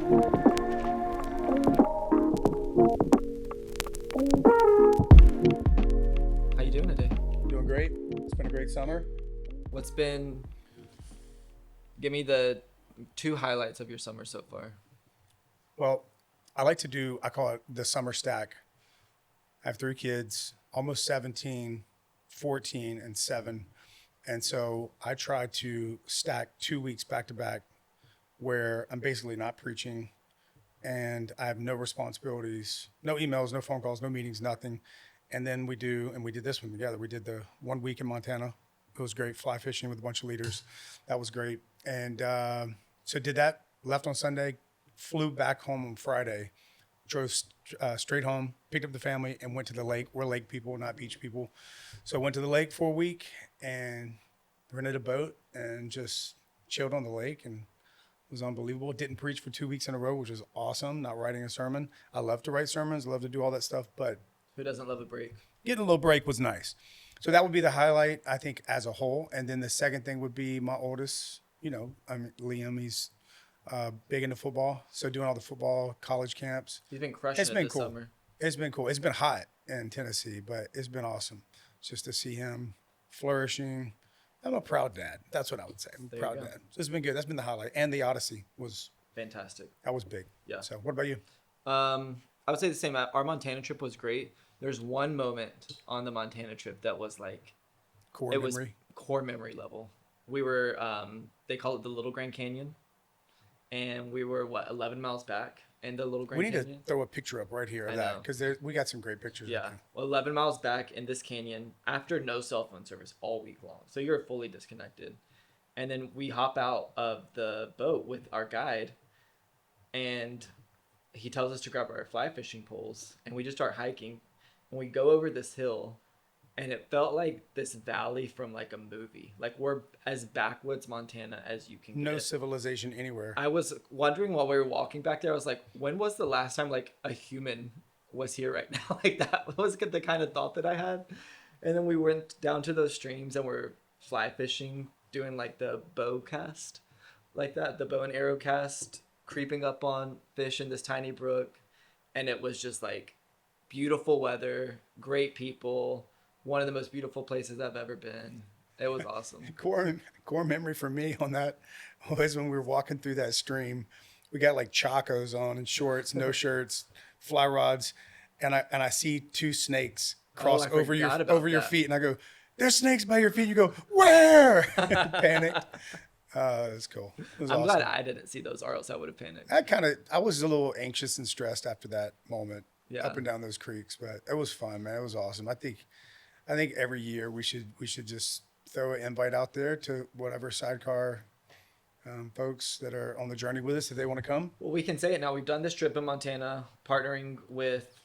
How you doing today? Doing great. It's been a great summer. Give me the two highlights of your summer so far. Well, I call it the summer stack. I have 3 kids, almost 17, 14, and 7. And so I try to stack 2 weeks back to back where I'm basically not preaching and I have no responsibilities, no emails, no phone calls, no meetings, nothing. And then we did this one together. We did the 1 week in Montana. It was great, fly fishing with a bunch of leaders. That was great. And so did that, left on Sunday, flew back home on Friday, drove straight home, picked up the family, and went to the lake. We're lake people, not beach people. So went to the lake for a week and rented a boat and just chilled on the lake, and it was unbelievable. Didn't preach for 2 weeks in a row, which was awesome, not writing a sermon. I love to write sermons. I love to do all that stuff, but Who doesn't love a break? getting a little break was nice. So that would be the highlight, I think, as a whole. And then the second thing would be my oldest, Liam, he's big into football. So doing all the football, college camps. He's been crushing It's it been this cool. summer. It's been cool. It's been hot in Tennessee, but it's been awesome just to see him flourishing. I'm a proud dad. That's what I would say. I'm a There you proud go. dad. So it's been good. That's been the highlight. And the Odyssey was Fantastic. big. Yeah. So what about you? I would say the same. Our Montana trip was great. There's one moment on the Montana trip that was like, Core it memory. was core memory level. We were, they call it the Little Grand Canyon. And we were, 11 miles back in the Little Grand We need Canyon? to throw a picture up right here of I that know. because we got some great pictures. Yeah. Well, 11 miles back in this canyon after no cell phone service all week long. So you're fully disconnected. And then we hop out of the boat with our guide and he tells us to grab our fly fishing poles and we just start hiking and we go over this hill and it felt like this valley from like a movie. Like we're as backwoods Montana as you can No get. civilization anywhere. I was wondering while we were walking back there, I was like, when was the last time like a human was here right now? Like that was the kind of thought that I had. And then we went down to those streams and we're fly fishing, doing like the bow cast, like that, the bow and arrow cast, creeping up on fish in this tiny brook. And it was just like beautiful weather, great people, one of the most beautiful places I've ever been. It was awesome. Core memory for me on that was when we were walking through that stream. We got like chacos on and shorts, no shirts, fly rods, and I see 2 snakes cross I over forgot about your that. feet, and I go, "There's snakes by your feet." You go, "Where?" Panicked. It was cool. It was I'm awesome. glad I didn't see those or else I would have panicked. I was a little anxious and stressed after that moment, Yeah. up and down those creeks, but it was fun, man. It was awesome. I think every year we should just throw an invite out there to whatever Sidecar folks that are on the journey with us if they want to come. Well, we can say it now. We've done this trip in Montana, partnering with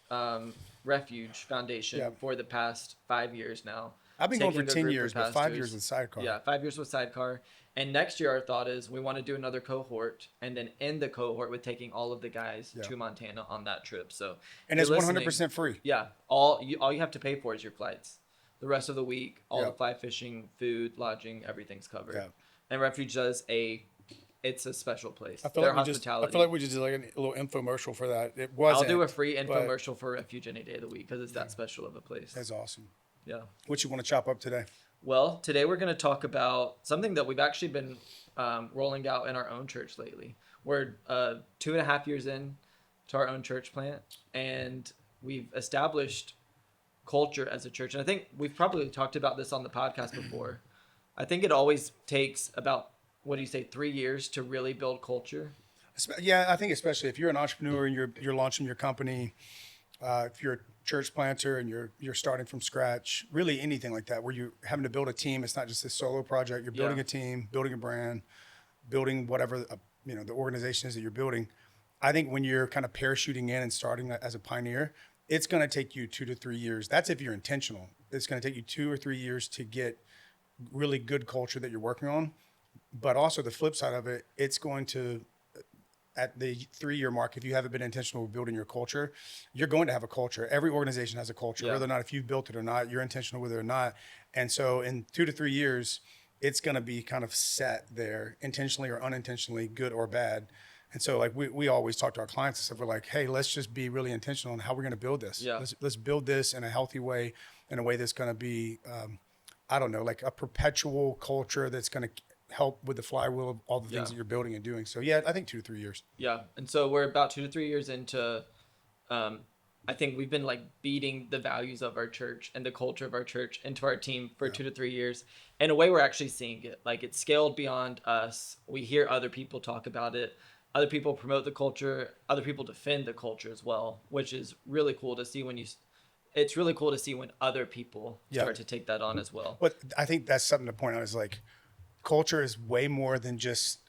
Refuge Foundation Yeah. for the past 5 years now. I've been going for Taking a 10 group of years, but 5 pastors. years with Sidecar. Yeah, 5 years with Sidecar. And next year, our thought is we want to do another cohort and then end the cohort with taking all of the guys Yeah. to Montana on that trip. So, And if it's you're 100% listening- free. Yeah, all you have to pay for is your flights. The rest of the week, all Yeah. the fly fishing, food, lodging, everything's covered. Yeah. And Refuge does it's a special place. I feel Their like we just did like a little infomercial for that. It wasn't. I'll do a free but infomercial for Refuge any day of the week because it's that special of a place. That's awesome. Yeah. What you want to chop up today? Well, today we're going to talk about something that we've actually been rolling out in our own church lately. We're 2.5 years in to our own church plant, and we've established culture as a church. And I think we've probably talked about this on the podcast before. I think it always takes about, 3 years to really build culture. Yeah, I think especially if you're an entrepreneur and you're launching your company, if you're a church planter and you're starting from scratch, really anything like that, where you're having to build a team. It's not just a solo project. You're building Yeah. a team, building a brand, building whatever the organization is that you're building. I think when you're kind of parachuting in and starting as a pioneer, it's going to take you 2 to 3 years. That's if you're intentional. It's going to take you 2 or 3 years to get really good culture that you're working on. But also the flip side of it, it's going to, at the 3-year mark, if you haven't been intentional with building your culture, you're going to have a culture. Every organization has a culture, Yeah. whether or not if you've built it or not, you're intentional with it or not. And so in 2 to 3 years, it's going to be kind of set there, intentionally or unintentionally, good or bad. And so like we always talk to our clients and stuff. We're like, hey, let's just be really intentional on how we're going to build this. Yeah. Let's build this in a healthy way, in a way that's going to be, I don't know, like a perpetual culture that's going to help with the flywheel of all the things that you're building and doing. So yeah, I think 2 to 3 years. Yeah. And so we're about 2 to 3 years into, I think we've been like beating the values of our church and the culture of our church into our team for 2 to 3 years. In a way, we're actually seeing it. Like it's scaled beyond us. We hear other people talk about it. Other people promote the culture. Other people defend the culture as well, which is really cool to see it's really cool to see when other people start to take that on as well. But I think that's something to point out is like culture is way more than just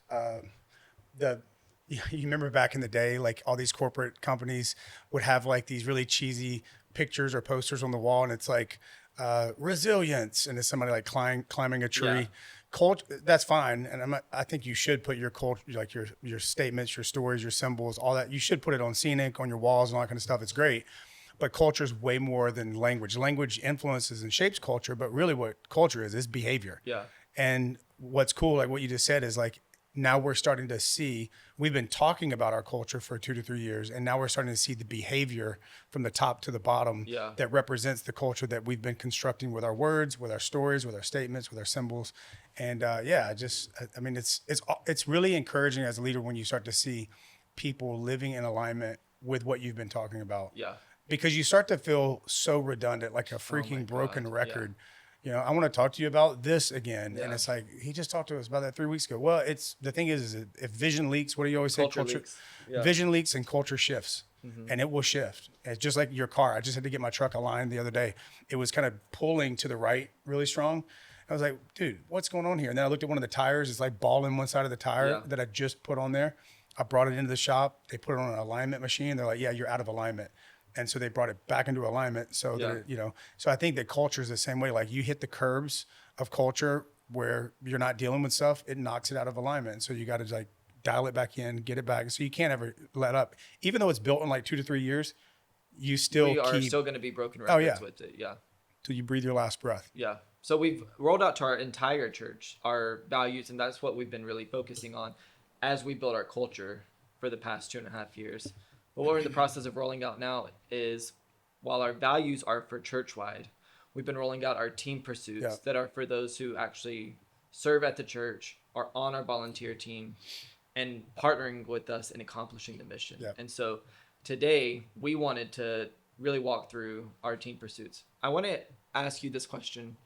you remember back in the day, like all these corporate companies would have like these really cheesy pictures or posters on the wall, and it's like resilience, and it's somebody like climbing a tree. Yeah. Culture, that's fine, and I think you should put your culture, like your statements, your stories, your symbols, all that. You should put it on scenic, on your walls, and all that kind of stuff. It's great, but culture is way more than language. Language influences and shapes culture, but really, what culture is behavior. Yeah. And what's cool, like what you just said, is like now we're starting to see, we've been talking about our culture for 2 to 3 years, and now we're starting to see the behavior from the top to the bottom that represents the culture that we've been constructing with our words, with our stories, with our statements, with our symbols. And I mean, it's really encouraging as a leader when you start to see people living in alignment with what you've been talking about. Yeah. Because you start to feel so redundant, like a freaking broken record. You know, I want to talk to you about this again. And it's like, he just talked to us about that 3 weeks ago. Well, the thing is if vision leaks, what do you always say? Culture leaks. Yeah. Vision leaks and culture shifts, and it will shift. It's just like your car. I just had to get my truck aligned the other day. It was kind of pulling to the right really strong. I was like, dude, what's going on here? And then I looked at one of the tires. It's like balling one side of the tire that I just put on there. I brought it into the shop. They put it on an alignment machine. They're like, yeah, you're out of alignment. And so they brought it back into alignment. So that, you know, so I think that culture is the same way. Like you hit the curbs of culture where you're not dealing with stuff, it knocks it out of alignment. So you got to like dial it back in, get it back. So you can't ever let up. Even though it's built in like 2 to 3 years, you still we are still going to be broken records with it. Yeah. Till you breathe your last breath. Yeah. So we've rolled out to our entire church our values, and that's what we've been really focusing on as we build our culture for the past 2.5 years. But what we're in the process of rolling out now is, while our values are for church-wide, we've been rolling out our team pursuits that are for those who actually serve at the church, are on our volunteer team, and partnering with us in accomplishing the mission. Yeah. And so today we wanted to really walk through our team pursuits. I want to ask you this question.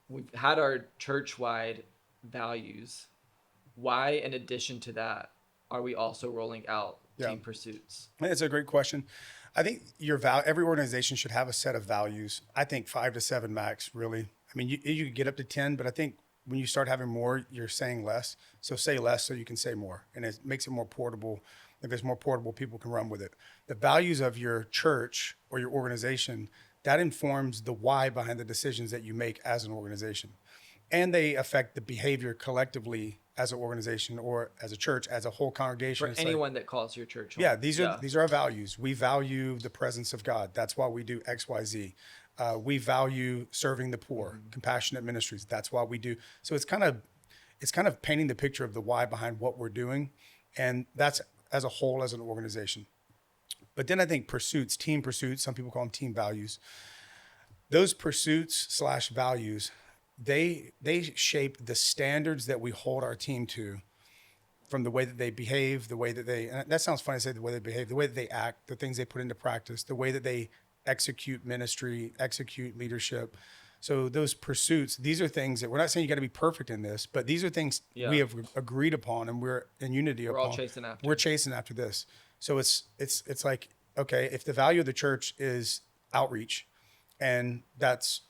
We've had our church-wide values. Why, in addition to that, are we also rolling out team pursuits? It's a great question. I think every organization should have a set of values. I think 5 to 7 max, really. I mean, you could get up to 10, but I think when you start having more, you're saying less. So say less so you can say more. And it makes it more portable. If it's more portable, people can run with it. The values of your church or your organization, that informs the why behind the decisions that you make as an organization. And they affect the behavior collectively as an organization or as a church, as a whole congregation. For anyone that calls your church home. Yeah, these are our values. We value the presence of God. That's why we do X, Y, Z. We value serving the poor, compassionate ministries. That's why we do. So it's kind of painting the picture of the why behind what we're doing. And that's as a whole, as an organization. But then I think pursuits, team pursuits, some people call them team values. Those pursuits / values, they shape the standards that we hold our team to, from the way that they behave, the way that and that sounds funny to say, the way they behave, the way that they act, the things they put into practice, the way that they execute ministry, execute leadership. So those pursuits, these are things that we're not saying you got to be perfect in this, but these are things we have agreed upon and we're in unity upon. We're all chasing after. We're chasing after this. So it's like, okay, if the value of the church is outreach, and that's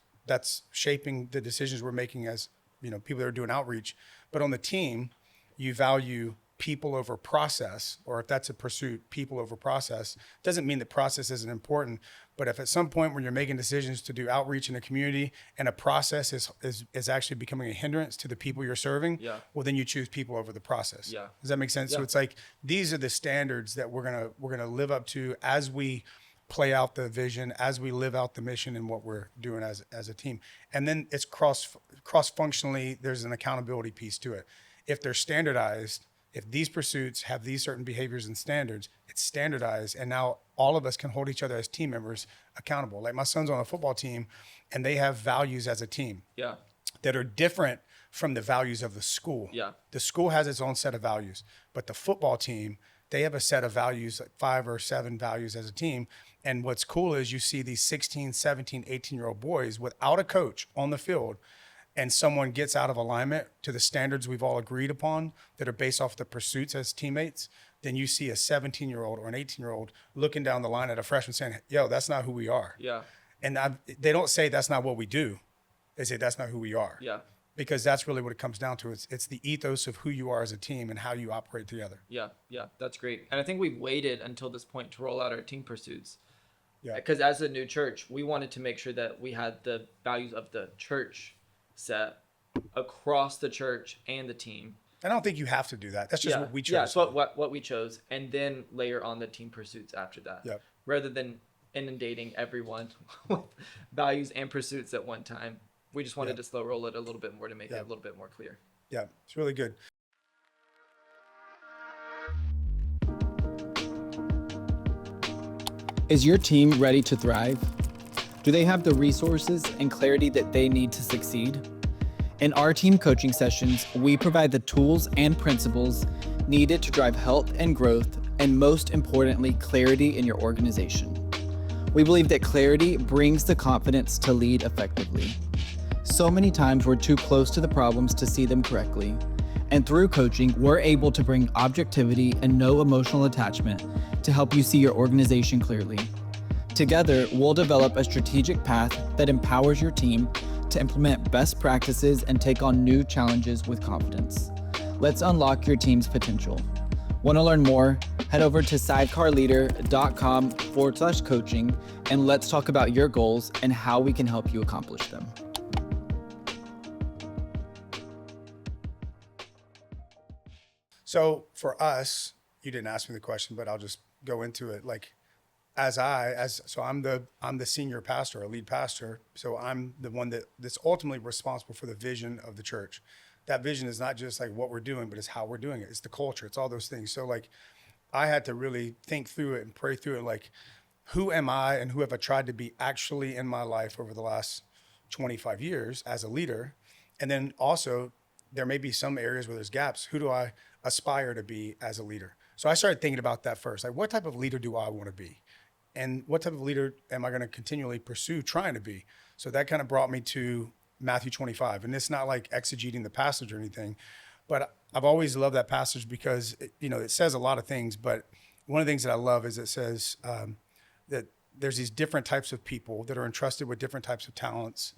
shaping the decisions we're making as, you know, people that are doing outreach. But on the team, you value people over process, or if that's a pursuit, people over process. Doesn't mean that process isn't important, but if at some point when you're making decisions to do outreach in a community and a process is actually becoming a hindrance to the people you're serving, well, then you choose people over the process. Yeah. Does that make sense? Yeah. So it's like, these are the standards that we're gonna live up to as we play out the vision, as we live out the mission and what we're doing as a team. And then it's cross functionally, there's an accountability piece to it. If they're standardized if these pursuits have these certain behaviors and standards, it's standardized. And now all of us can hold each other as team members accountable. Like my son's on a football team and they have values as a team Yeah. that are different from the values of the school. Yeah. The school has its own set of values, but the football team, they have a set of values, like 5 or 7 values as a team. And what's cool is you see these 16, 17, 18-year-old boys without a coach on the field, and someone gets out of alignment to the standards we've all agreed upon that are based off the pursuits as teammates, then you see a 17-year-old or an 18-year-old looking down the line at a freshman saying, yo, that's not who we are. Yeah. And they don't say that's not what we do. They say that's not who we are. Yeah. Because that's really what it comes down to. It's the ethos of who you are as a team and how you operate together. Yeah. Yeah. That's great. And I think we've waited until this point to roll out our team pursuits. Yeah. Because as a new church, we wanted to make sure that we had the values of the church set across the church and the team. I don't think you have to do that. That's just what we chose. Yeah, it's what we chose. And then layer on the team pursuits after that. Yep. Rather than inundating everyone with values and pursuits at one time. We just wanted to slow roll it a little bit more to make it a little bit more clear. Yeah, it's really good. Is your team ready to thrive? Do they have the resources and clarity that they need to succeed? In our team coaching sessions, we provide the tools and principles needed to drive health and growth, and most importantly, clarity in your organization. We believe that clarity brings the confidence to lead effectively. So many times we're too close to the problems to see them correctly. And through coaching, we're able to bring objectivity and no emotional attachment to help you see your organization clearly. Together, we'll develop a strategic path that empowers your team to implement best practices and take on new challenges with confidence. Let's unlock your team's potential. Want to learn more? Head over to sidecarleader.com/coaching and let's talk about your goals and how we can help you accomplish them. So for us, you didn't ask me the question, but I'll just go into it. Like, so I'm the senior pastor, a lead pastor. So I'm the one that's ultimately responsible for the vision of the church. That vision is not just like what we're doing, but it's how we're doing it. It's the culture. It's all those things. So like, I had to really think through it and pray through it. Like, who am I and who have I tried to be actually in my life over the last 25 years as a leader? And then also, there may be some areas where there's gaps. Who do I aspire to be as a leader? So I started thinking about that first. Like, what type of leader do I want to be? And what type of leader am I going to continually pursue trying to be? So that kind of brought me to Matthew 25. And it's not like exegeting the passage or anything, but I've always loved that passage because it says a lot of things. But one of the things that I love is it says that there's these different types of people that are entrusted with different types of talents.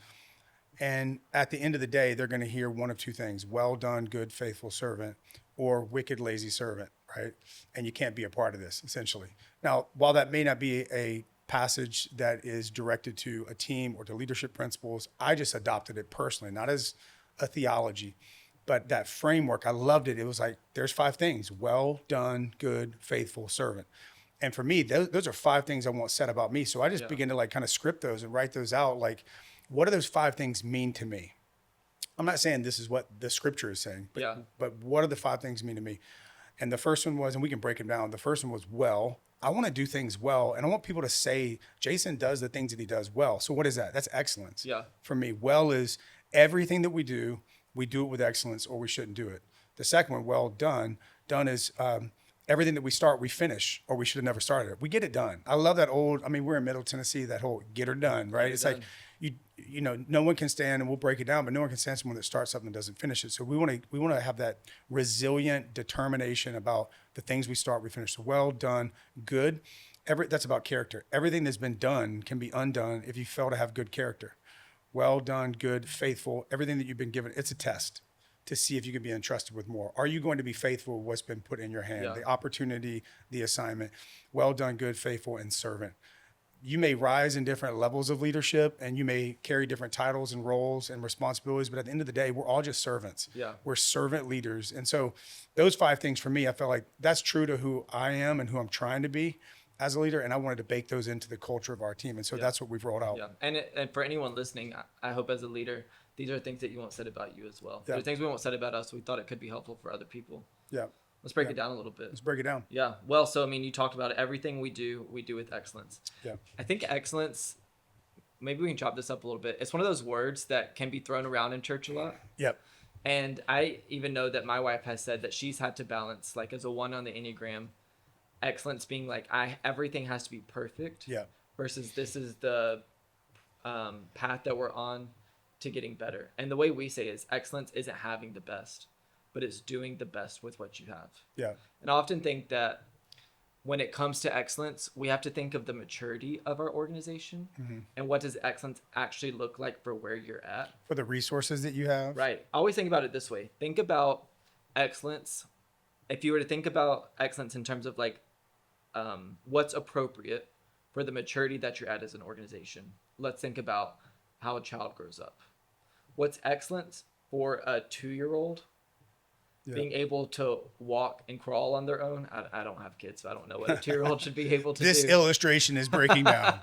And at the end of the day, they're going to hear one of two things: well done, good, faithful servant, or wicked, lazy servant, right? And you can't be a part of this, essentially. Now, while that may not be a passage that is directed to a team or to leadership principles, I just adopted it personally, not as a theology, but that framework. I loved it. It was like, there's 5 things: well done, good, faithful servant. And for me, those are 5 things I want said about me. So I just began to like kind of script those and write those out. Like, what do those 5 things mean to me? I'm not saying this is what the scripture is saying, but what do the 5 things mean to me? And the first one was, and we can break them down. The first one was, well, I want to do things well. And I want people to say, Jason does the things that he does well. So what is that? That's excellence. Yeah. For me, well is everything that we do it with excellence, or we shouldn't do it. The second one, well done. Done is everything that we start, we finish, or we should have never started it. We get it done. I love that we're in Middle Tennessee, that whole get her done, right? It's like, no one can stand, and we'll break it down, but no one can stand someone that starts something and doesn't finish it. So we want to have that resilient determination about the things we start, we finish. So well done, good. That's about character. Everything that's been done can be undone if you fail to have good character. Well done, good, faithful. Everything that you've been given, it's a test to see if you can be entrusted with more. Are you going to be faithful with what's been put in your hand? Yeah. The opportunity, the assignment. Well done, good, faithful, and servant. You may rise in different levels of leadership, and you may carry different titles and roles and responsibilities, but at the end of the day, we're all just servants. Yeah. We're servant leaders. And so those 5 things for me, I felt like that's true to who I am and who I'm trying to be as a leader. And I wanted to bake those into the culture of our team. And so that's what we've rolled out. Yeah. And for anyone listening, I hope as a leader, these are things that you want said about you as well. Yeah. They're things we want said about us. We thought it could be helpful for other people. Yeah. Let's break Yeah. it down a little bit. Let's break it down. Yeah. Well, so I mean, you talked about it. Everything we do with excellence. Yeah. I think excellence, maybe we can chop this up a little bit. It's one of those words that can be thrown around in church a lot. Yep. And I even know that my wife has said that she's had to balance, like as a 1 on the Enneagram, excellence being like, everything has to be perfect. Yeah. Versus this is the path that we're on to getting better. And the way we say is excellence isn't having the best, but it's doing the best with what you have. Yeah. And I often think that when it comes to excellence, we have to think of the maturity of our organization and what does excellence actually look like for where you're at. For the resources that you have. Right. I always think about it this way. Think about excellence. If you were to think about excellence in terms of like what's appropriate for the maturity that you're at as an organization, let's think about how a child grows up. What's excellence for a 2-year-old? Yeah. Being able to walk and crawl on their own. I don't have kids, so I don't know what a 2-year-old should be able to This do. illustration is breaking down.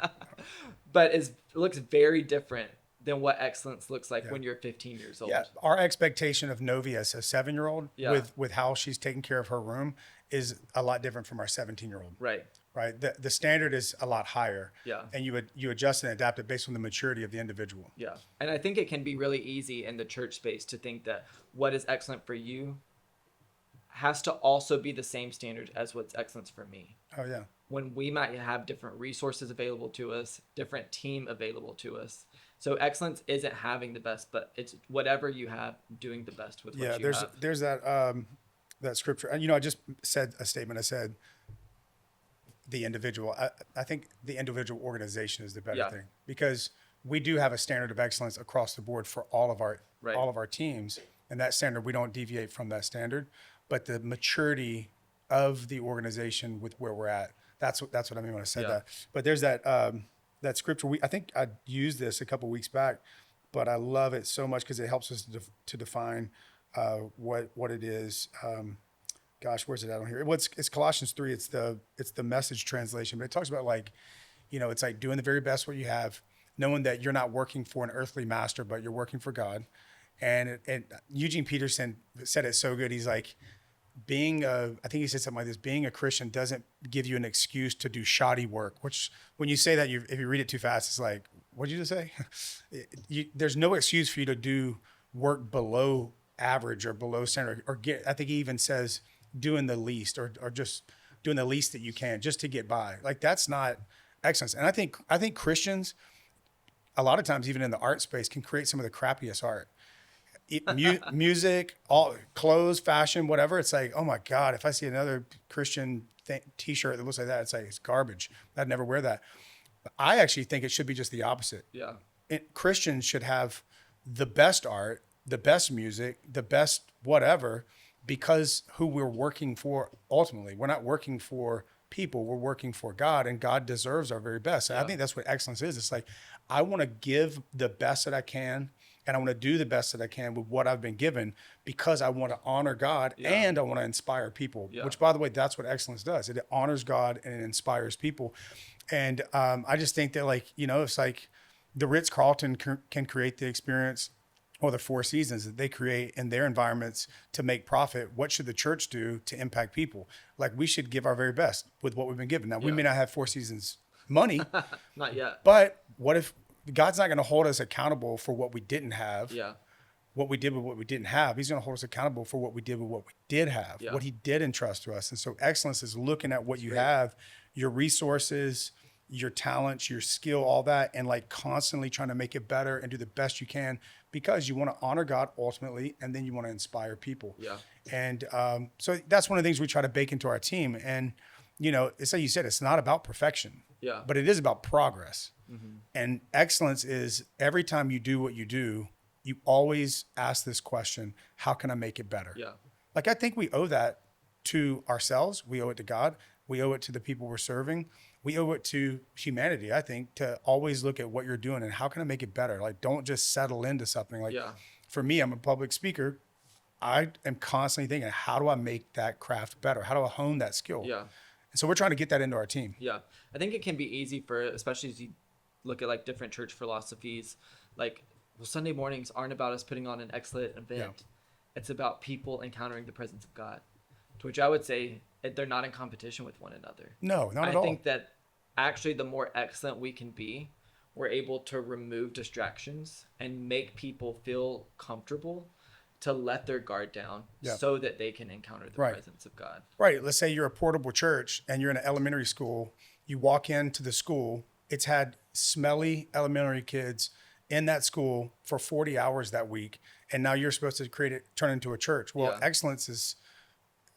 But it looks very different than what excellence looks like when you're 15 years old. Yeah, our expectation of Novi as a 7-year-old Yeah. with how she's taking care of her room is a lot different from our 17-year-old. Right. Right. The standard is a lot higher. Yeah. And you adjust and adapt it based on the maturity of the individual. Yeah. And I think it can be really easy in the church space to think that what is excellent for you has to also be the same standard as what's excellent for me. Oh yeah. When we might have different resources available to us, different team available to us. So excellence isn't having the best, but it's whatever you have, doing the best with what you have. There's that scripture. And I just said a statement. I said the individual. I think the individual organization is the better thing, because we do have a standard of excellence across the board for all of our teams, and that standard, we don't deviate from that standard. But the maturity of the organization with where we're at, that's what I mean when I said that. But there's that scripture. I think I used this a couple weeks back, but I love it so much because it helps us to define what it is. Where's it at on here? It's Colossians 3. It's the Message translation, but it talks about it's like doing the very best what you have, knowing that you're not working for an earthly master, but you're working for God. And Eugene Peterson said it so good. He's like, I think he said something like this: being a Christian doesn't give you an excuse to do shoddy work. Which, when you say that, if you read it too fast, it's like, what did you just say? There's no excuse for you to do work below average or below standard, or I think he even says doing the least, or just doing the least that you can just to get by. Like, that's not excellence. And I think Christians, a lot of times, even in the art space, can create some of the crappiest art. Music, all clothes, fashion, whatever. It's like, oh my God, if I see another Christian t-shirt that looks like that, it's like, it's garbage. I'd never wear that. I actually think it should be just the opposite. Yeah. Christians should have the best art, the best music, the best whatever, because who we're working for ultimately. We're not working for people, we're working for God, and God deserves our very best. And I think that's what excellence is. It's like, I want to give the best that I can, and I want to do the best that I can with what I've been given, because I want to honor God and I want to inspire people, which, by the way, that's what excellence does. It honors God and it inspires people. And I just think that, it's like the Ritz-Carlton can create the experience, or the Four Seasons that they create in their environments to make profit. What should the church do to impact people? Like, we should give our very best with what we've been given. Now, we may not have Four Seasons money, Not yet. but what if God's not going to hold us accountable for what we didn't have? Yeah. What we did with what we didn't have. He's going to hold us accountable for what we did with what we did have, what he did entrust to us. And so excellence is looking at what you have, your resources, your talents, your skill, all that, and like constantly trying to make it better and do the best you can, because you want to honor God ultimately, and then you want to inspire people. Yeah. And so that's one of the things we try to bake into our team. And, it's like you said, it's not about perfection, but it is about progress. Mm-hmm. And excellence is, every time you do what you do, you always ask this question: how can I make it better? Yeah. Like, I think we owe that to ourselves. We owe it to God. We owe it to the people we're serving. We owe it to humanity, I think, to always look at what you're doing and how can I make it better? Like, don't just settle into something. Like, for me, I'm a public speaker. I am constantly thinking, how do I make that craft better? How do I hone that skill? Yeah. And so we're trying to get that into our team. Yeah. I think it can be easy for, especially as you look at like different church philosophies, like, well, Sunday mornings aren't about us putting on an excellent event. Yeah. It's about people encountering the presence of God. To which I would say they're not in competition with one another. No, not at I all. think that actually the more excellent we can be, we're able to remove distractions and make people feel comfortable to let their guard down Yeah. so that they can encounter the Right. presence of God. Right. Let's say you're a portable church and you're in an elementary school. You walk into the school, it's had smelly elementary kids in that school for 40 hours that week. And now you're supposed to turn it into a church. Well, Yeah. excellence is,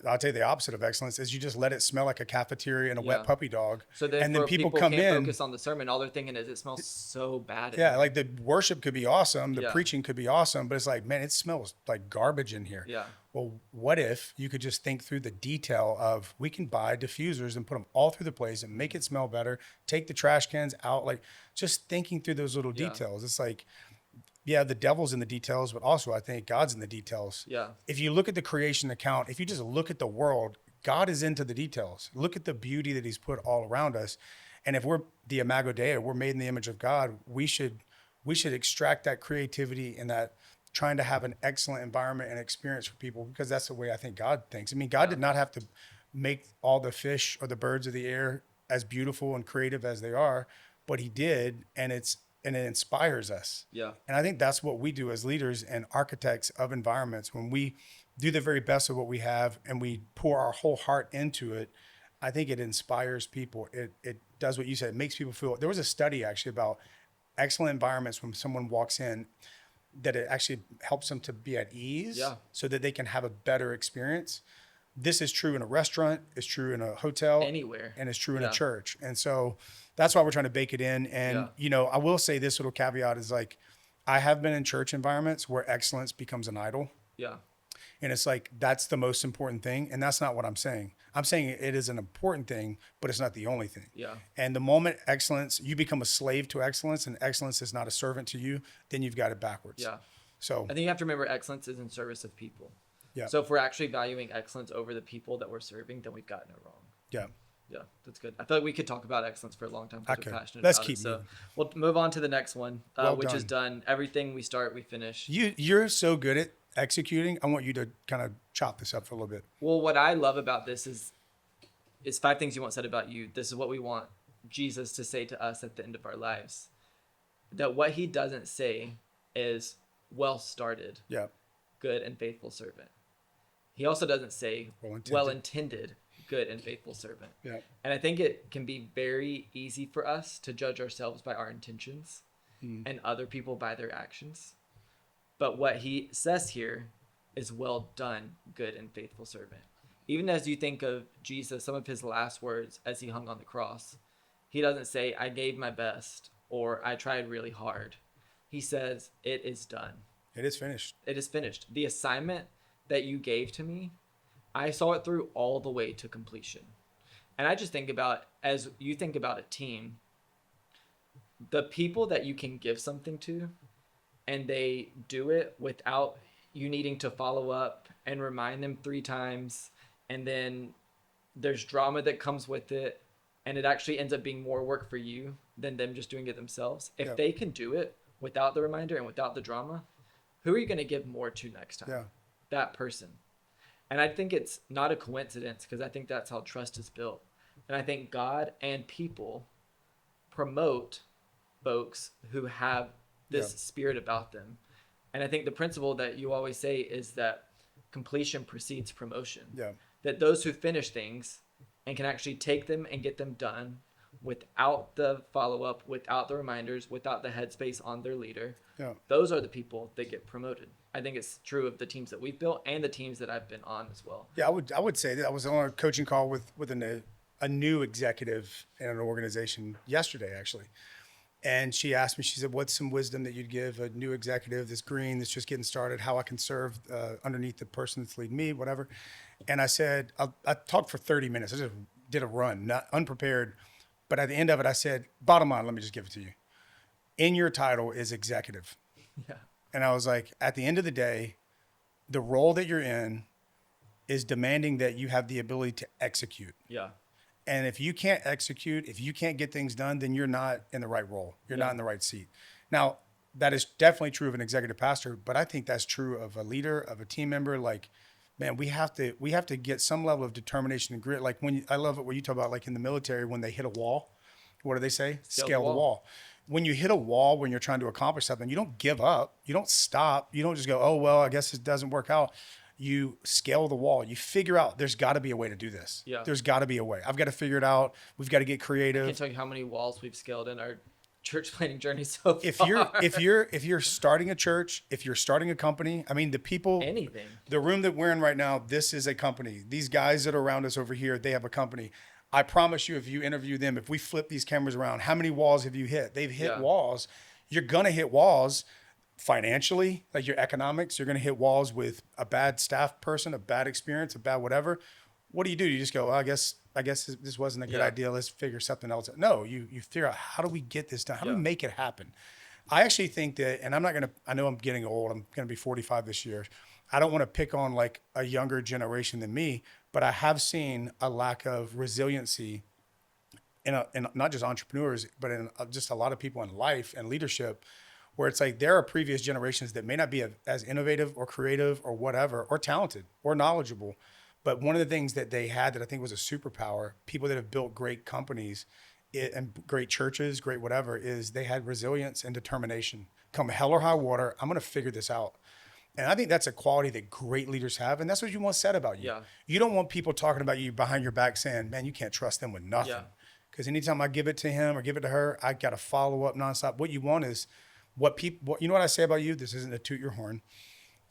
I'll tell you the opposite of excellence is you just let it smell like a cafeteria and a wet Yeah. puppy dog. So then And then people come can't in. focus on the sermon. All they're thinking is it smells so bad. in Yeah, here. like the worship could be awesome, the Yeah. preaching could be awesome, but it's like, man, it smells like garbage in here. Yeah. Well, what if you could just think through the detail of we can buy diffusers and put them all through the place and make it smell better, take the trash cans out, like just thinking through those little Yeah. details. It's like, yeah, the devil's in the details, but also I think God's in the details. Yeah. If you look at the creation account, if you just look at the world, God is into the details. Look at the beauty that he's put all around us. And if we're the Imago Dei, we're made in the image of God, we should extract that creativity and that trying to have an excellent environment and experience for people, because that's the way I think God thinks. I mean, God did not have to make all the fish or the birds of the air as beautiful and creative as they are, but he did, and it inspires us. Yeah. And I think that's what we do as leaders and architects of environments. When we do the very best of what we have and we pour our whole heart into it, I think it inspires people. It does what you said. It makes people feel. There was a study actually about excellent environments when someone walks in, that it actually helps them to be at ease, Yeah. so that they can have a better experience. This is true in a restaurant, it's true in a hotel, Anywhere. and it's true in Yeah. a church. And so that's why we're trying to bake it in. And, Yeah. I will say this little caveat is like, I have been in church environments where excellence becomes an idol. Yeah. And it's like, that's the most important thing. And that's not what I'm saying. I'm saying it is an important thing, but it's not the only thing. Yeah. And the moment excellence, you become a slave to excellence and excellence is not a servant to you, then you've got it backwards. Yeah. So, I think you have to remember excellence is in service of people. yeah. So if we're actually valuing excellence over the people that we're serving, then we've gotten it wrong. Yeah. Yeah, that's good. I feel like we could talk about excellence for a long time because Okay. we're passionate Let's about keep it. So moving. we'll move on to the next one, Well which is done. done. Everything we start, we finish. You're so good at executing. I want you to kind of chop this up for a little bit. Well, what I love about this is 5 things you want said about you. This is what we want Jesus to say to us at the end of our lives. That what he doesn't say is well started, Yeah. good and faithful servant. He also doesn't say Well-intended. well intended, good and faithful servant. Yeah. And I think it can be very easy for us to judge ourselves by our intentions and other people by their actions. But what he says here is well done, good and faithful servant. Even as you think of Jesus, some of his last words as he hung on the cross, he doesn't say, I gave my best or I tried really hard. He says, it is done. It is finished. It is finished. The assignment that you gave to me, I saw it through all the way to completion. And I just think about, as you think about a team, the people that you can give something to and they do it without you needing to follow up and remind them 3 times, and then there's drama that comes with it, and it actually ends up being more work for you than them just doing it themselves. If Yeah. they can do it without the reminder and without the drama, who are you going to give more to next time? Yeah. That person. And I think it's not a coincidence, because I think that's how trust is built. And I think God and people promote folks who have this Yeah. spirit about them. And I think the principle that you always say is that completion precedes promotion. Yeah. That those who finish things and can actually take them and get them done without the follow-up, without the reminders, without the headspace on their leader, Yeah. those are the people that get promoted. I think it's true of the teams that we've built and the teams that I've been on as well. Yeah. I would say that I was on a coaching call with a new executive in an organization yesterday, actually. And she asked me, she said, what's some wisdom that you'd give a new executive that's green, that's just getting started, how I can serve underneath the person that's leading me, whatever. And I said, I talked for 30 minutes. I just did a run, not unprepared. But at the end of it, I said, bottom line, let me just give it to you. In your title is executive. Yeah. And I was like, at the end of the day, the role that you're in is demanding that you have the ability to execute. Yeah. And if you can't execute, if you can't get things done, then you're not in the right role. You're not in the right seat. Now, that is definitely true of an executive pastor, but I think that's true of a leader, of a team member. Like, man, we have to get some level of determination and grit. Like I love it when you talk about like in the military, when they hit a wall, what do they say? Scale the wall. When you hit a wall, when you're trying to accomplish something, you don't give up. You don't stop. You don't just go, oh, well, I guess it doesn't work out. You scale the wall. You figure out there's got to be a way to do this. Yeah. There's got to be a way. I've got to figure it out. We've got to get I creative. can't tell you how many walls we've scaled in our church planning journey so far. If you're starting a church, if you're starting a company, I mean, the people, anything, the room that we're in right now, this is a company. These guys that are around us over here, they have a company. I promise you, if you interview them, if we flip these cameras around, how many walls have you hit? They've hit walls. You're going to hit walls financially, like your economics. You're going to hit walls with a bad staff person, a bad experience, a bad whatever. What do? You just go, well, I guess this wasn't a good idea. Let's figure something else out. No, you figure out, how do we get this done? How do we make it happen? I actually think that, and I know I'm getting old. I'm going to be 45 this year. I don't want to pick on like a younger generation than me, but I have seen a lack of resiliency in not just entrepreneurs, but in just a lot of people in life and leadership, where it's like there are previous generations that may not be as innovative or creative or whatever, or talented or knowledgeable. But one of the things that they had that I think was a superpower, people that have built great companies and great churches, great whatever, is they had resilience and determination. Come hell or high water, I'm going to figure this out. And I think that's a quality that great leaders have. And that's what you want said about you. Yeah. You don't want people talking about you behind your back saying, man, you can't trust them with nothing. Because anytime I give it to him or give it to her, I got to follow up nonstop. What you want is you know what I say about you? This isn't to toot your horn.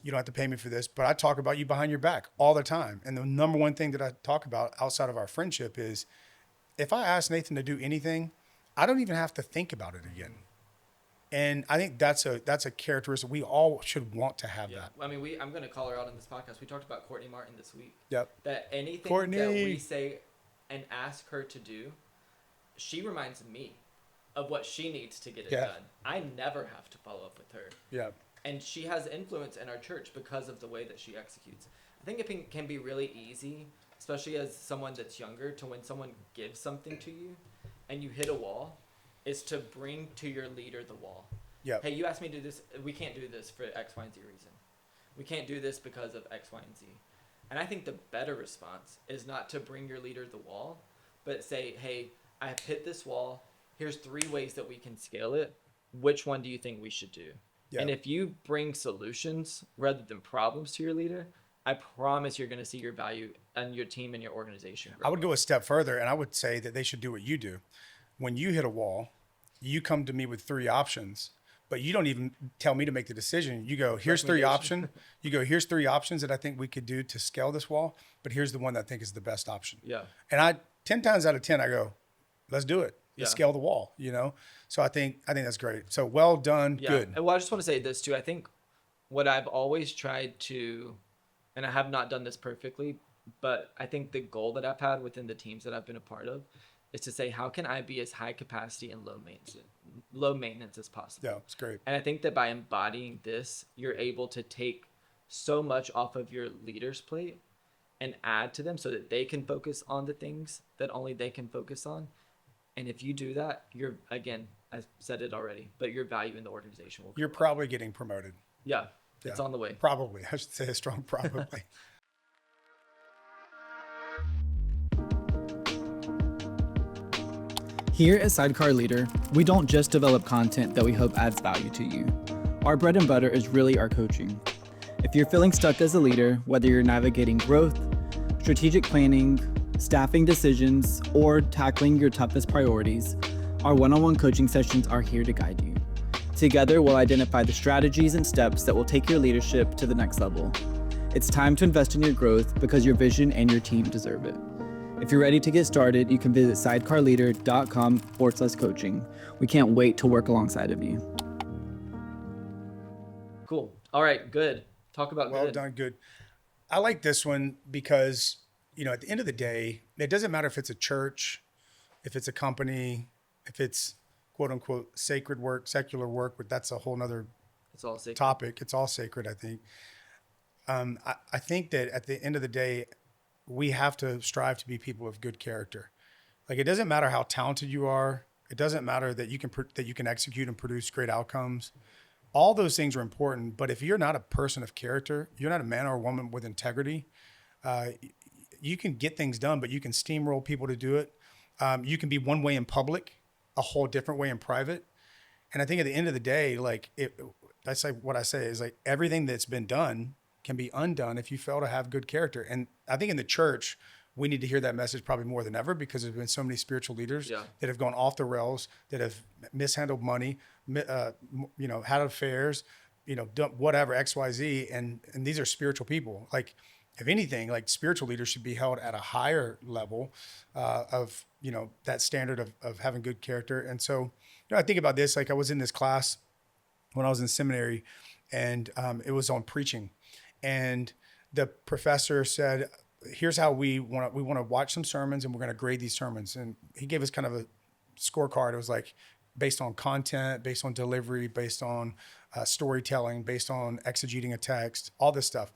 You don't have to pay me for this, but I talk about you behind your back all the time. And the number one thing that I talk about outside of our friendship is, if I ask Nathan to do anything, I don't even have to think about it again. And I think that's a characteristic we all should want to have that. I mean, I'm going to call her out in this podcast. We talked about Courtney Martin this week. Yep. That anything that we say and ask her to do, she reminds me of what she needs to get it done. I never have to follow up with her. Yeah. And she has influence in our church because of the way that she executes. I think it can be really easy, especially as someone that's younger, to when someone gives something to you and you hit a wall, is to bring to your leader the wall. Yeah. Hey, you asked me to do this. We can't do this for X, Y, and Z reason. We can't do this because of X, Y, and Z. And I think the better response is not to bring your leader the wall, but say, hey, I have hit this wall. Here's 3 ways that we can scale it. Which one do you think we should do? Yeah. And if you bring solutions rather than problems to your leader, I promise you're going to see your value and your team and your organization grow. I would go a step further, and I would say that they should do what you do. When you hit a wall, you come to me with 3 options, but you don't even tell me to make the decision. You go, here's 3 options. You go, here's 3 options that I think we could do to scale this wall, but here's the one that I think is the best option. Yeah. And 10 times out of 10, I go, let's do it. Let's scale the wall, So I think that's great. So well done. Yeah. Good. Well, I just want to say this too. I think what I've always tried to, and I have not done this perfectly, but I think the goal that I've had within the teams that I've been a part of is to say, how can I be as high capacity and low maintenance as possible? Yeah, it's great. And I think that by embodying this, you're able to take so much off of your leader's plate and add to them so that they can focus on the things that only they can focus on. And if you do that, you're, again, I said it already, but your value in the organization will grow. You're probably getting promoted. Yeah, it's on the way. Probably. I should say a strong probably. Here at Sidecar Leader, we don't just develop content that we hope adds value to you. Our bread and butter is really our coaching. If you're feeling stuck as a leader, whether you're navigating growth, strategic planning, staffing decisions, or tackling your toughest priorities, our one-on-one coaching sessions are here to guide you. Together, we'll identify the strategies and steps that will take your leadership to the next level. It's time to invest in your growth because your vision and your team deserve it. If you're ready to get started, you can visit sidecarleader.com/coaching. We can't wait to work alongside of you. Cool. All right, good. Talk about well done, good. I like this one because at the end of the day, it doesn't matter if it's a church, if it's a company, if it's quote unquote sacred work, secular work, but that's a whole nother topic. It's all sacred, I think. I think that at the end of the day, we have to strive to be people of good character. Like, it doesn't matter how talented you are. It doesn't matter that you can execute and produce great outcomes. all those things are important. But if you're not a person of character, you're not a man or a woman with integrity, uh, you can get things done, but you can steamroll people to do it. You can be one way in public, a whole different way in private. And I think at the end of the day, like that's like what I say is like everything that's been done can be undone if you fail to have good character. And I think in the church, we need to hear that message probably more than ever, because there's been so many spiritual leaders that have gone off the rails, that have mishandled money, had affairs, done whatever, X, Y, Z. And these are spiritual people. Like, if anything, like spiritual leaders should be held at a higher level of, that standard of having good character. And so, I think about this, like I was in this class when I was in seminary, and it was on preaching. And the professor said, here's how we want to watch some sermons, and we're going to grade these sermons. And he gave us kind of a scorecard. It was like based on content, based on delivery, based on storytelling, based on exegeting a text, all this stuff.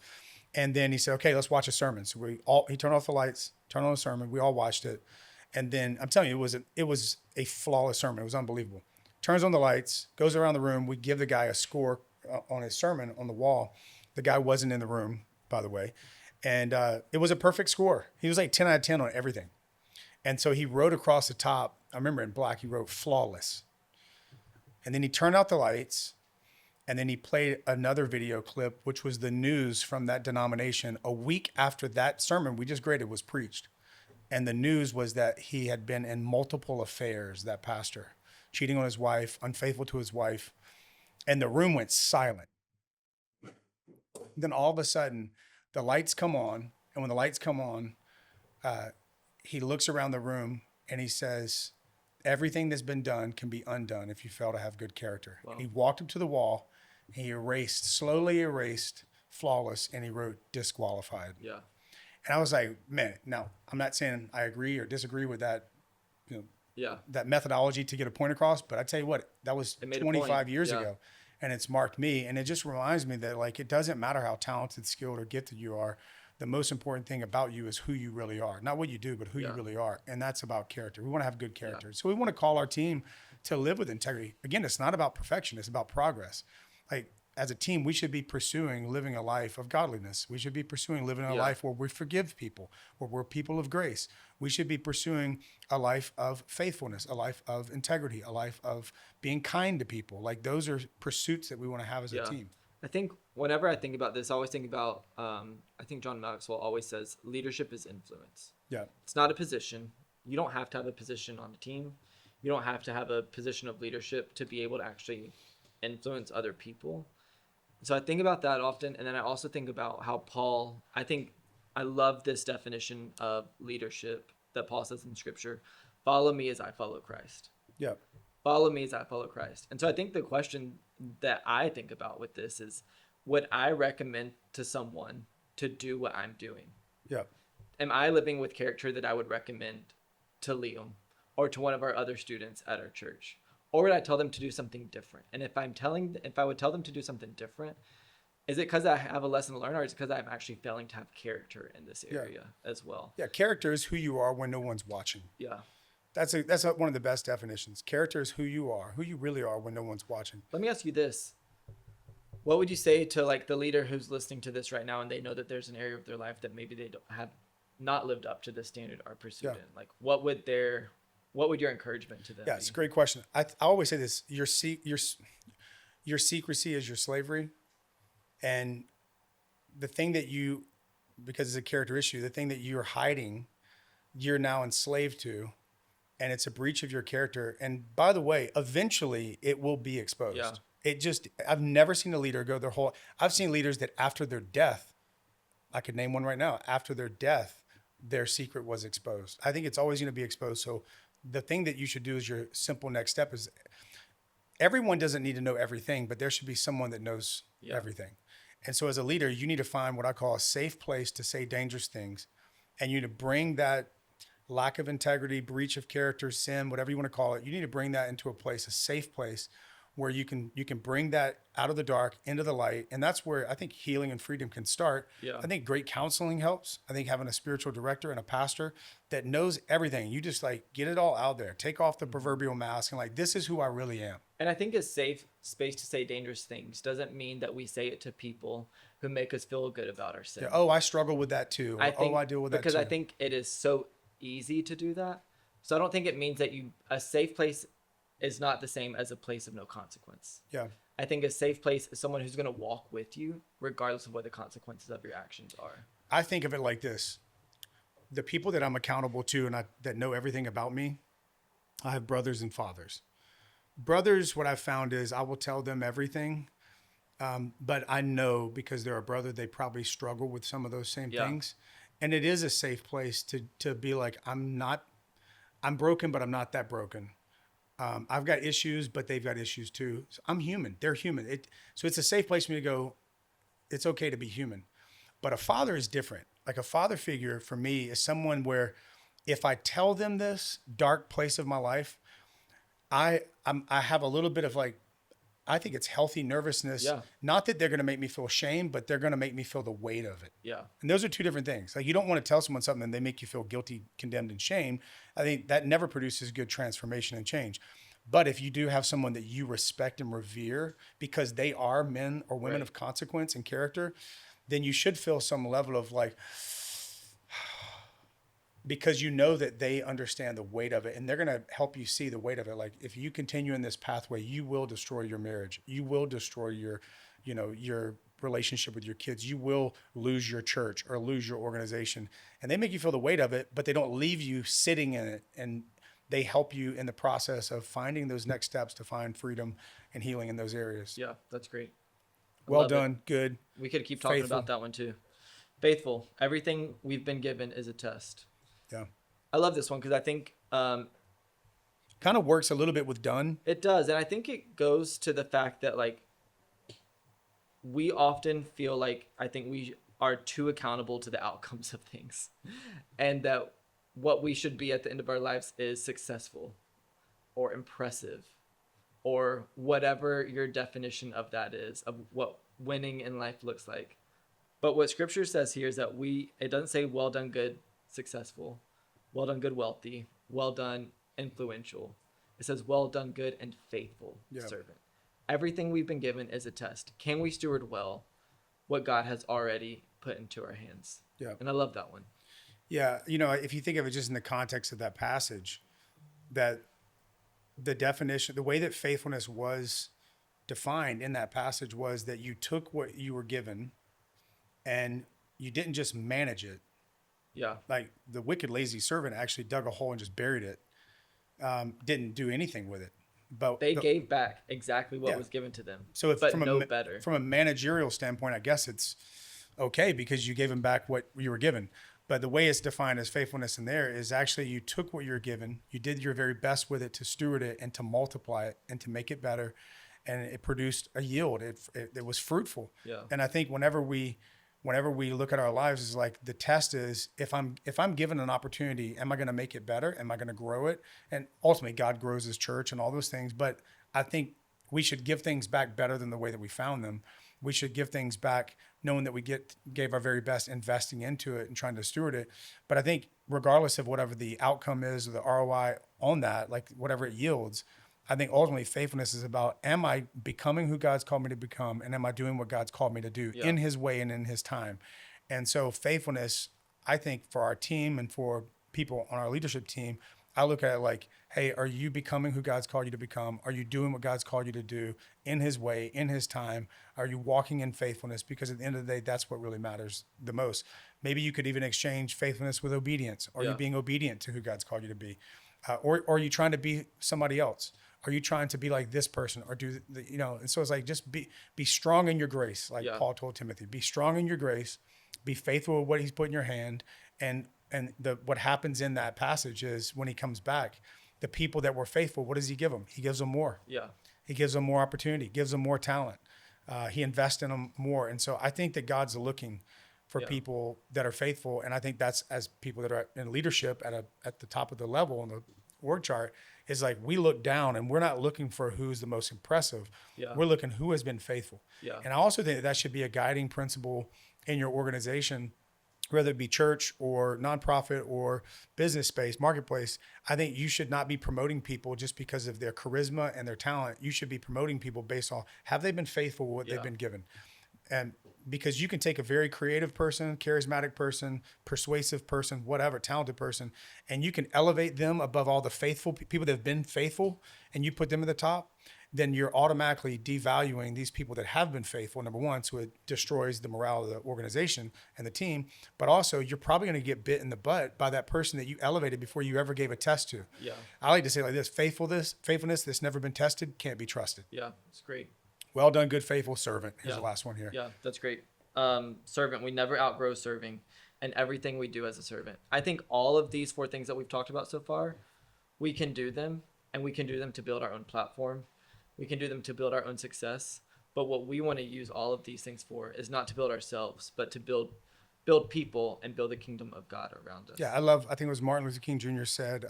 And then he said, okay, let's watch a sermon. So he turned off the lights, turned on the sermon. We all watched it. And then I'm telling you, it was a flawless sermon. It was unbelievable. Turns on the lights, goes around the room. We give the guy a score on his sermon on the wall. The guy wasn't in the room, by the way. And it was a perfect score. He was like 10 out of 10 on everything. And so he wrote across the top, I remember in black, he wrote flawless. And then he turned out the lights, and then he played another video clip, which was the news from that denomination a week after that sermon we just graded was preached. And the news was that he had been in multiple affairs, that pastor, cheating on his wife, unfaithful to his wife. And the room went silent. Then all of a sudden, the lights come on. And when the lights come on, he looks around the room and he says, everything that's been done can be undone if you fail to have good character. Wow. He walked up to the wall, and he slowly erased flawless, and he wrote disqualified. Yeah. And I was like, man, now I'm not saying I agree or disagree with that, that methodology to get a point across, but I tell you what, that was 25 years ago, and it's marked me. And it just reminds me that, like, it doesn't matter how talented, skilled, or gifted you are. The most important thing about you is who you really are. Not what you do, but who you really are. And that's about character. We want to have good character. Yeah. So we want to call our team to live with integrity. Again, it's not about perfection. It's about progress. Like, as a team, we should be pursuing living a life of godliness. We should be pursuing living a life where we forgive people, where we're people of grace. We should be pursuing a life of faithfulness, a life of integrity, a life of being kind to people. Like, those are pursuits that we want to have as a team. I think whenever I think about this, I always think about, I think John Maxwell always says, leadership is influence. Yeah. It's not a position. You don't have to have a position on a team. You don't have to have a position of leadership to be able to actually influence other people. So I think about that often. And then I also think about how Paul, I love this definition of leadership that Paul says in scripture, follow me as I follow Christ. Yeah. Follow me as I follow Christ. And so I think the question that I think about with this is, would I recommend to someone to do what I'm doing? Yeah. Am I living with character that I would recommend to Liam or to one of our other students at our church? Or would I tell them to do something different? And if I would tell them to do something different, is it because I have a lesson to learn, or is it because I'm actually failing to have character in this area as well? Yeah, character is who you are when no one's watching. Yeah. That's one of the best definitions. Character is who you are, who you really are when no one's watching. Let me ask you this. What would you say to, like, the leader who's listening to this right now and they know that there's an area of their life that maybe they have not lived up to the standard or pursued in? Like, what would your encouragement to them be? It's a great question. I always say this, your secrecy is your slavery. And the thing that because it's a character issue, the thing that you're hiding, you're now enslaved to. And it's a breach of your character. And by the way, eventually it will be exposed. Yeah. I've never seen a leader go I've seen leaders that after their death, I could name one right now, after their death, their secret was exposed. I think it's always going to be exposed. So the thing that you should do is your simple next step is, everyone doesn't need to know everything, but there should be someone that knows everything. And so as a leader, you need to find what I call a safe place to say dangerous things. And you need to bring that lack of integrity, breach of character, sin, whatever you want to call it, you need to bring that into a safe place where you can bring that out of the dark into the light. And that's where I think healing and freedom can start. Yeah. I think great counseling helps. I think having a spiritual director and a pastor that knows everything, you just like get it all out there, take off the proverbial mask and like, this is who I really am. And I think a safe space to say dangerous things doesn't mean that we say it to people who make us feel good about our sin. Yeah, oh, I struggle with that too. Or, I think, I deal with that too. because I think it is so easy to do that. So I don't think it means that a safe place is not the same as a place of no consequence. Yeah. I think a safe place is someone who's going to walk with you regardless of what the consequences of your actions are. I think of it like this. The people that I'm accountable to and that know everything about me, I have brothers and fathers. Brothers, what I've found is I will tell them everything, but I know because they're a brother, they probably struggle with some of those same things. And it is a safe place to be like, I'm broken, but I'm not that broken. I've got issues, but they've got issues too. So I'm human. They're human. So it's a safe place for me to go, it's okay to be human. But a father is different. Like a father figure for me is someone where if I tell them this dark place of my life, I have a little bit of like, I think it's healthy nervousness. Yeah. Not that they're going to make me feel shame, but they're going to make me feel the weight of it. Yeah. And those are two different things. Like you don't want to tell someone something and they make you feel guilty, condemned, and shame. I think that never produces good transformation and change. But if you do have someone that you respect and revere because they are men or women of consequence and character, then you should feel some level of like, because you know that they understand the weight of it and they're going to help you see the weight of it. Like if you continue in this pathway, you will destroy your marriage. You will destroy your relationship with your kids. You will lose your church or lose your organization. And they make you feel the weight of it, but they don't leave you sitting in it. And they help you in the process of finding those next steps to find freedom and healing in those areas. Yeah, that's great. Well done. Good. We could keep talking Faithful. about that one too. Faithful. Everything we've been given is a test. Yeah. I love this one because I think kind of works a little bit with done. it does. And I think it goes to the fact that like we often feel like I think we are too accountable to the outcomes of things. And that what we should be at the end of our lives is successful or impressive or whatever your definition of that is, of what winning in life looks like. But what scripture says here is that it doesn't say well done, good, successful, well done, good, wealthy, well done, influential. It says well done, good, and faithful servant. Everything we've been given is a test. Can we steward well what God has already put into our hands? Yeah. And I love that one. Yeah. If you think of it just in the context of that passage, that the definition, the way that faithfulness was defined in that passage was that you took what you were given and you didn't just manage it. Yeah. Like the wicked, lazy servant actually dug a hole and just buried it. Didn't do anything with it. But they gave back exactly what was given to them. So but from better. From a managerial standpoint, I guess it's okay because you gave them back what you were given. But the way it's defined as faithfulness in there is actually you took what you were given, you did your very best with it to steward it and to multiply it and to make it better. And it produced a yield. It was fruitful. Yeah. And I think whenever we look at our lives, is like the test is if I'm given an opportunity, am I going to make it better? Am I going to grow it? And ultimately God grows his church and all those things. But I think we should give things back better than the way that we found them. We should give things back knowing that we gave our very best investing into it and trying to steward it. But I think regardless of whatever the outcome is or the ROI on that, like whatever it yields, I think ultimately faithfulness is about, am I becoming who God's called me to become? And am I doing what God's called me to do in his way and in his time? And so faithfulness, I think for our team and for people on our leadership team, I look at it like, hey, are you becoming who God's called you to become? Are you doing what God's called you to do in his way, in his time? Are you walking in faithfulness? Because at the end of the day, that's what really matters the most. Maybe you could even exchange faithfulness with obedience. Are you being obedient to who God's called you to be? Or are you trying to be somebody else? Are you trying to be like this person or do and so it's like, just be strong in your grace. Like Paul told Timothy, be strong in your grace, be faithful with what he's put in your hand. And what happens in that passage is when he comes back, the people that were faithful, what does he give them? He gives them more. Yeah. He gives them more opportunity, gives them more talent. He invests in them more. And so I think that God's looking for people that are faithful. And I think that's as people that are in leadership at the top of the level org chart is like we look down and we're not looking for who's the most impressive. Yeah. We're looking who has been faithful. Yeah. And I also think that should be a guiding principle in your organization, whether it be church or nonprofit or business space, marketplace. I think you should not be promoting people just because of their charisma and their talent. You should be promoting people based on, have they been faithful with what they've been given? And because you can take a very creative person, charismatic person, persuasive person, whatever, talented person, and you can elevate them above all the faithful people that have been faithful, and you put them at the top, then you're automatically devaluing these people that have been faithful, number one, so it destroys the morale of the organization and the team. But also, you're probably going to get bit in the butt by that person that you elevated before you ever gave a test to. Yeah. I like to say it like this: faithfulness that's never been tested can't be trusted. Yeah, it's great. Well done, good, faithful servant. Here's the last one here. Yeah, that's great. Servant, we never outgrow serving and everything we do as a servant. I think all of these 4 things that we've talked about so far, we can do them, and we can do them to build our own platform. We can do them to build our own success. But what we want to use all of these things for is not to build ourselves, but to build people and build the kingdom of God around us. Yeah, I think it was Martin Luther King Jr. said,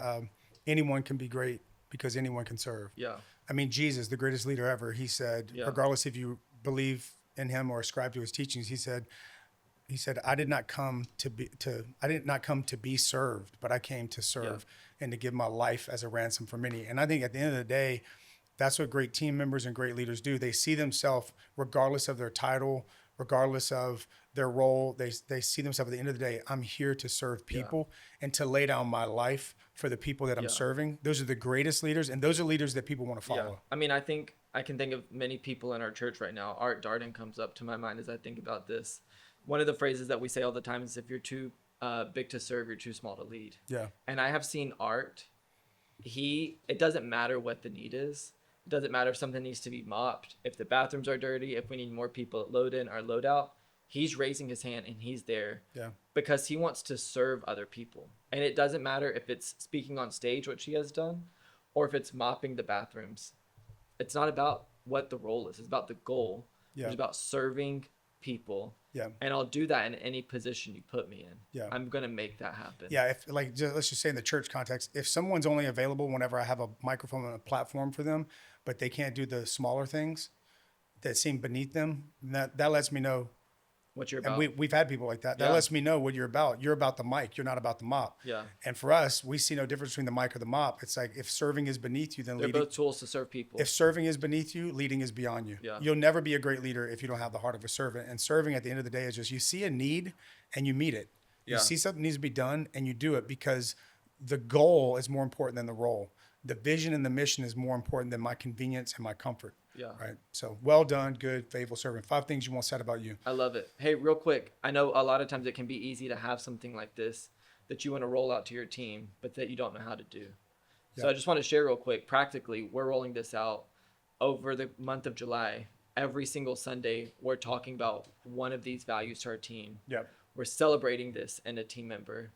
anyone can be great because anyone can serve. Yeah. I mean, Jesus, the greatest leader ever, he said, regardless if you believe in him or ascribe to his teachings, he said, I did not come to be served, but I came to serve and to give my life as a ransom for many. And I think at the end of the day, that's what great team members and great leaders do. They see themselves, regardless of their title, regardless of their role, they see themselves at the end of the day, I'm here to serve people and to lay down my life for the people that I'm serving. Those are the greatest leaders, and those are leaders that people want to follow. Yeah. I mean, I think I can think of many people in our church right now. Art Darden comes up to my mind as I think about this. One of the phrases that we say all the time is, if you're too big to serve, you're too small to lead. Yeah. And I have seen Art. It doesn't matter what the need is. It doesn't matter if something needs to be mopped, if the bathrooms are dirty, if we need more people at load in or load out. He's raising his hand and he's there because he wants to serve other people. And it doesn't matter if it's speaking on stage, which he has done, or if it's mopping the bathrooms. It's not about what the role is. It's about the goal. Yeah. It's about serving people. Yeah. And I'll do that in any position you put me in. Yeah. I'm going to make that happen. Yeah. If let's just say in the church context, if someone's only available whenever I have a microphone and a platform for them, but they can't do the smaller things that seem beneath them, that lets me know what you're about. And we've had people like that. That lets me know what you're about. You're about the mic. You're not about the mop. Yeah. And for us, we see no difference between the mic or the mop. It's like if serving is beneath you, then they're leading. Both tools to serve people. If serving is beneath you, leading is beyond you. Yeah. You'll never be a great leader if you don't have the heart of a servant. And serving at the end of the day is just you see a need and you meet it. You see something needs to be done and you do it because the goal is more important than the role. The vision and the mission is more important than my convenience and my comfort. Yeah. Right. So well done, good, faithful servant. 5 things you want said about you. I love it. Hey, real quick. I know a lot of times it can be easy to have something like this that you want to roll out to your team, but that you don't know how to do. So I just want to share real quick. Practically, we're rolling this out over the month of July. Every single Sunday, we're talking about one of these values to our team. Yep. We're celebrating this in a team member.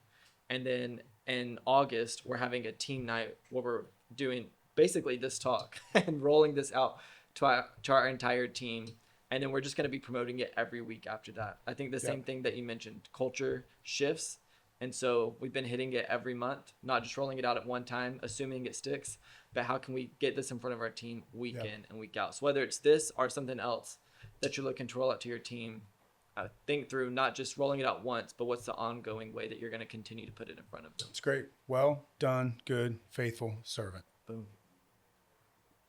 And then in August, we're having a team night where we're doing basically this talk and rolling this out to our entire team. And then we're just going to be promoting it every week after that. I think the same thing that you mentioned, culture shifts. And so we've been hitting it every month, not just rolling it out at one time, assuming it sticks, but how can we get this in front of our team week in and week out? So whether it's this or something else that you're looking to roll out to your team, think through not just rolling it out once, but what's the ongoing way that you're going to continue to put it in front of them. It's great. Well done, good, faithful servant. Boom.